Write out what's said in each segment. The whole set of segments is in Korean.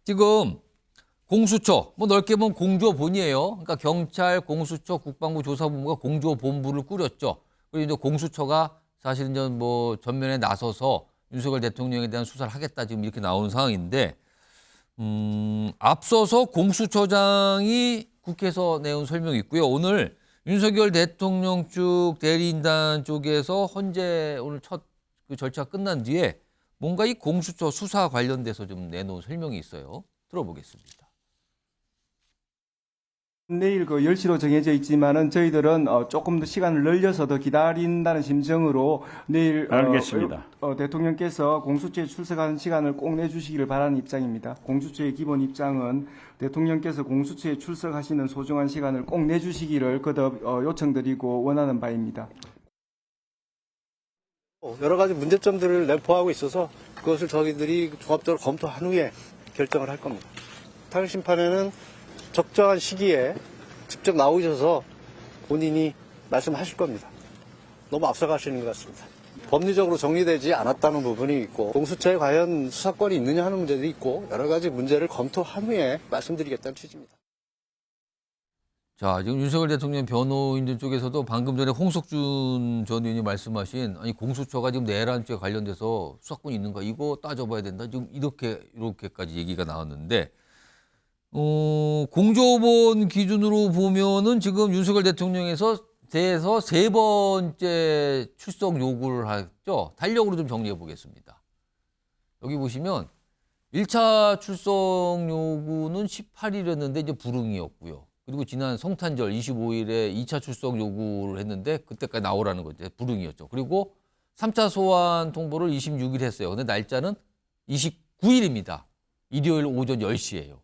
지금 공수처, 뭐 넓게 보면 공조본이에요. 그러니까 경찰, 공수처, 국방부, 조사본부가 공조본부를 꾸렸죠. 그리고 이제 공수처가 사실은 이제 뭐 전면에 나서서 윤석열 대통령에 대한 수사를 하겠다 지금 이렇게 나오는 상황인데, 앞서서 공수처장이 국회에서 내온 설명이 있고요. 오늘 윤석열 대통령 쪽 대리인단 쪽에서 헌재 오늘 첫 그 절차가 끝난 뒤에 뭔가 이 공수처 수사 관련돼서 좀 내놓은 설명이 있어요. 들어보겠습니다. 내일 10시로 정해져 있지만은 저희들은 조금 더 시간을 늘려서 더 기다린다는 심정으로 내일 알겠습니다. 대통령께서 공수처에 출석하는 시간을 꼭 내주시기를 바라는 입장입니다. 공수처의 기본 입장은 대통령께서 공수처에 출석하시는 소중한 시간을 꼭 내주시기를 거듭 요청드리고 원하는 바입니다. 여러 가지 문제점들을 내포하고 있어서 그것을 저희들이 종합적으로 검토한 후에 결정을 할 겁니다. 탄핵심판에는 적정한 시기에 직접 나오셔서 본인이 말씀하실 겁니다. 너무 앞서가시는 것 같습니다. 법리적으로 정리되지 않았다는 부분이 있고 공수처에 과연 수사권이 있느냐 하는 문제도 있고 여러 가지 문제를 검토한 후에 말씀드리겠다는 취지입니다. 자, 지금 윤석열 대통령 변호인들 쪽에서도 방금 전에 홍석준 전 의원이 말씀하신 아니 공수처가 지금 내란죄 관련돼서 수사권이 있는가 이거 따져봐야 된다. 지금 이렇게까지 얘기가 나왔는데 공조본 기준으로 보면은 지금 윤석열 대통령에서 대해서 세 번째 출석 요구를 했죠. 달력으로 좀 정리해 보겠습니다. 여기 보시면 1차 출석 요구는 18일이었는데 이제 불응이었고요. 그리고 지난 성탄절 25일에 2차 출석 요구를 했는데 그때까지 나오라는 거죠. 불응이었죠. 그리고 3차 소환 통보를 26일 했어요. 근데 날짜는 29일입니다. 일요일 오전 10시예요.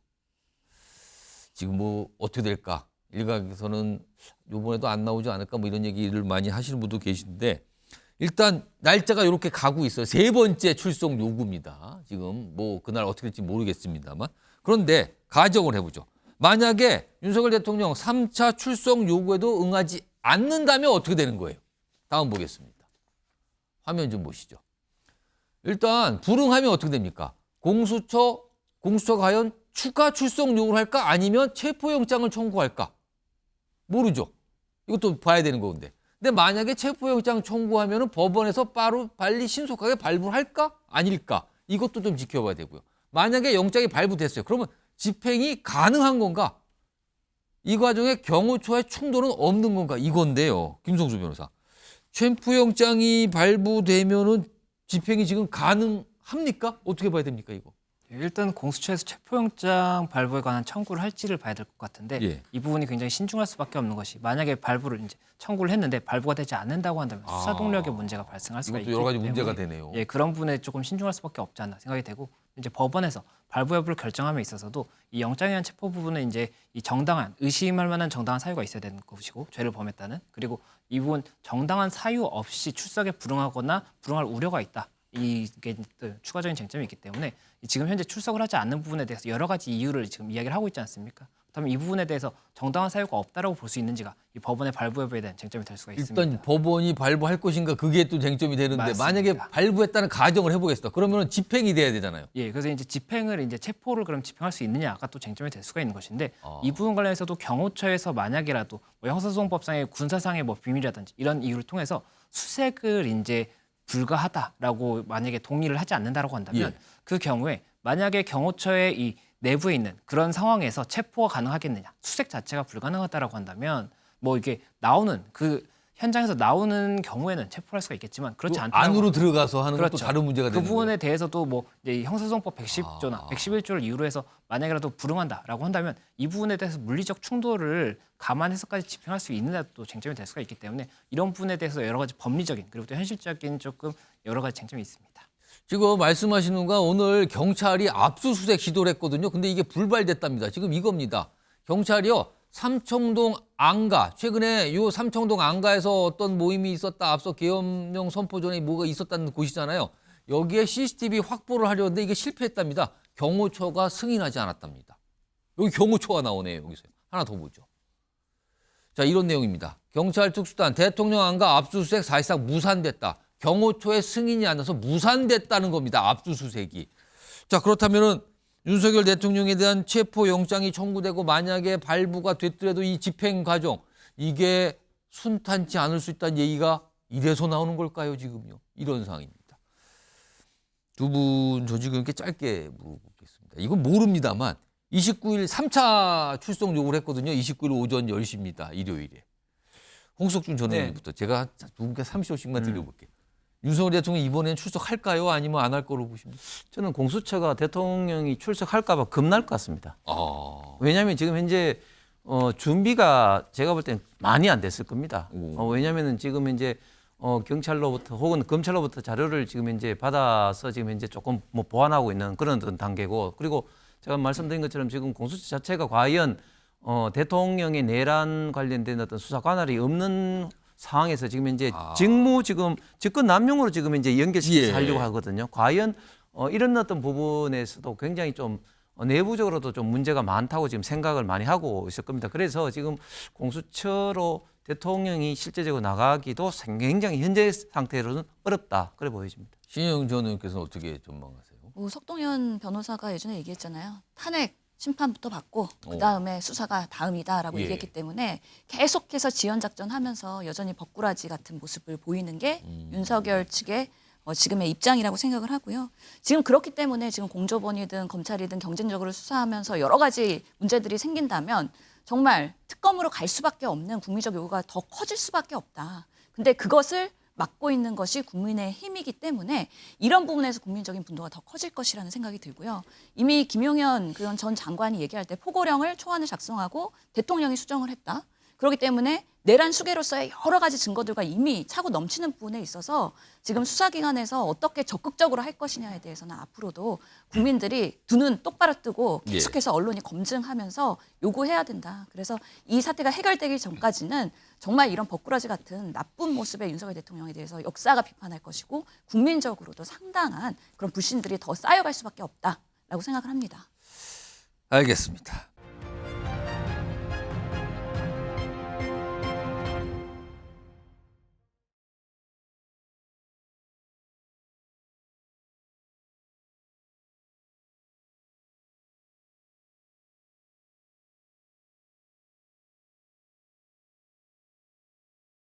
지금 뭐 어떻게 될까? 일각에서는 이번에도 안 나오지 않을까 뭐 이런 얘기를 많이 하시는 분도 계신데 일단 날짜가 이렇게 가고 있어요. 세 번째 출석 요구입니다. 지금 뭐 그날 어떻게 될지 모르겠습니다만. 그런데 가정을 해보죠. 만약에 윤석열 대통령 3차 출석 요구에도 응하지 않는다면 어떻게 되는 거예요? 다음 보겠습니다. 화면 좀 보시죠. 일단 불응하면 어떻게 됩니까? 공수처가 과연 추가 출석 요구를 할까? 아니면 체포영장을 청구할까? 모르죠. 이것도 봐야 되는 건데. 근데 만약에 체포영장 청구하면 법원에서 빨리 신속하게 발부를 할까? 아닐까? 이것도 좀 지켜봐야 되고요. 만약에 영장이 발부됐어요. 그러면 집행이 가능한 건가? 이 과정에 경호처와의 충돌은 없는 건가? 이건데요. 김성수 변호사. 체포영장이 발부되면은 집행이 지금 가능합니까? 어떻게 봐야 됩니까, 이거? 일단 공수처에서 체포영장 발부에 관한 청구를 할지를 봐야 될 것 같은데 예. 이 부분이 굉장히 신중할 수밖에 없는 것이 만약에 발부를 이제 청구를 했는데 발부가 되지 않는다고 한다면 수사 동력의 문제가 발생할 수가 있기 이것도 여러 가지 때문에 문제가 되네요. 예, 그런 부분에 조금 신중할 수밖에 없지 않나 생각이 되고 이제 법원에서 발부 여부를 결정함에 있어서도 이 영장에 의한 체포 부분은 이제 이 정당한 의심할 만한 정당한 사유가 있어야 되는 것이고 죄를 범했다는 그리고 이 부분 정당한 사유 없이 출석에 불응하거나 불응할 우려가 있다. 이게 또 추가적인 쟁점이 있기 때문에 지금 현재 출석을 하지 않는 부분에 대해서 여러 가지 이유를 지금 이야기를 하고 있지 않습니까? 그렇다면 이 부분에 대해서 정당한 사유가 없다라고 볼 수 있는지가 이 법원의 발부 여부에 대한 쟁점이 될 수가 있습니다. 일단 법원이 발부할 것인가 그게 또 쟁점이 되는데 맞습니다. 만약에 발부했다는 가정을 해보겠습니다. 그러면 집행이 돼야 되잖아요. 예, 그래서 이제 체포를 그럼 집행할 수 있느냐가 또 쟁점이 될 수가 있는 것인데 이 부분 관련해서도 경호처에서 만약이라도 뭐 형사소송법상의 군사상의 뭐 비밀이라든지 이런 이유를 통해서 수색을 이제 불가하다라고 만약에 동의를 하지 않는다라고 한다면 예. 그 경우에 만약에 경호처의 이 내부에 있는 그런 상황에서 체포가 가능하겠느냐 수색 자체가 불가능하다라고 한다면 뭐 이게 나오는 그 현장에서 나오는 경우에는 체포할 수가 있겠지만 그렇지 않다 안으로 들어가서 하는 그렇죠. 것도 다른 문제가 그 되는 부분에 거예요. 대해서도 뭐 이제 형사소송법 110조나 111조를 이유로 해서 만약에라도 불응한다라고 한다면 이 부분에 대해서 물리적 충돌을 감안해서까지 집행할 수 있느냐 또 쟁점이 될 수가 있기 때문에 이런 부분에 대해서 여러 가지 법리적인 그리고 또 현실적인 조금 여러 가지 쟁점이 있습니다. 지금 말씀하시는 건 오늘 경찰이 압수수색 시도를 했거든요. 근데 이게 불발됐답니다. 지금 이겁니다. 경찰이요. 삼청동 안가 최근에 요 삼청동 안가에서 어떤 모임이 있었다. 앞서 계엄령 선포 전에 뭐가 있었다는 곳이잖아요. 여기에 CCTV 확보를 하려는데 이게 실패했답니다. 경호처가 승인하지 않았답니다. 여기 경호처가 나오네요. 여기서 하나 더 보죠. 자, 이런 내용입니다. 경찰 특수단 대통령 안가 압수수색 사실상 무산됐다. 경호처의 승인이 안 나서 무산됐다는 겁니다. 압수수색이. 자, 그렇다면은 윤석열 대통령에 대한 체포 영장이 청구되고 만약에 발부가 됐더라도 이 집행 과정 이게 순탄치 않을 수 있다는 얘기가 이래서 나오는 걸까요, 지금요? 이런 상황입니다. 두 분 저 지금 이렇게 짧게 물어보겠습니다. 이건 모릅니다만 29일 3차 출석 요구를 했거든요. 29일 오전 10시입니다. 일요일에. 홍석준 전 의원부터 제가 두 분께 30초씩만 드려볼게요. 윤석열 대통령 이번엔 출석할까요? 아니면 안 할 거로 보십니까? 저는 공수처가 대통령이 출석할까 봐 겁날 것 같습니다. 아, 왜냐하면 지금 현재 준비가 제가 볼 땐 많이 안 됐을 겁니다. 왜냐하면 지금 이제 경찰로부터 혹은 검찰로부터 자료를 지금 이제 받아서 지금 이제 조금 뭐 보완하고 있는 그런 어떤 단계고, 그리고 제가 말씀드린 것처럼 지금 공수처 자체가 과연 대통령의 내란 관련된 어떤 수사 관할이 없는 상황에서 지금 이제 직무 지금 직권 남용으로 지금 이제 연결시켜서 예. 하려고 하거든요. 과연 이런 어떤 부분에서도 굉장히 좀 내부적으로도 좀 문제가 많다고 지금 생각을 많이 하고 있을 겁니다. 그래서 지금 공수처로 대통령이 실제적으로 나가기도 굉장히 현재 상태로는 어렵다, 그래 보여집니다. 신영 전 의원께서는 어떻게 전망하세요? 뭐 석동현 변호사가 예전에 얘기했잖아요. 탄핵 심판부터 받고 그다음에 수사가 다음이다라고 예. 얘기했기 때문에 계속해서 지연작전하면서 여전히 벅꾸라지 같은 모습을 보이는 게 윤석열 측의 지금의 입장이라고 생각을 하고요. 지금 그렇기 때문에 지금 공조본이든 검찰이든 경쟁적으로 수사하면서 여러 가지 문제들이 생긴다면 정말 특검으로 갈 수밖에 없는 국민적 요구가 더 커질 수밖에 없다. 근데 그것을 막고 있는 것이 국민의 힘이기 때문에 이런 부분에서 국민적인 분노가 더 커질 것이라는 생각이 들고요. 이미 김용현 그런 전 장관이 얘기할 때 포고령을 초안을 작성하고 대통령이 수정을 했다. 그렇기 때문에 내란 수괴로서의 여러 가지 증거들과 이미 차고 넘치는 부분에 있어서 지금 수사기관에서 어떻게 적극적으로 할 것이냐에 대해서는 앞으로도 국민들이 두 눈 똑바로 뜨고 계속해서 언론이 검증하면서 요구해야 된다. 그래서 이 사태가 해결되기 전까지는 정말 이런 벅꾸라지 같은 나쁜 모습의 윤석열 대통령에 대해서 역사가 비판할 것이고 국민적으로도 상당한 그런 불신들이 더 쌓여갈 수밖에 없다라고 생각을 합니다. 알겠습니다.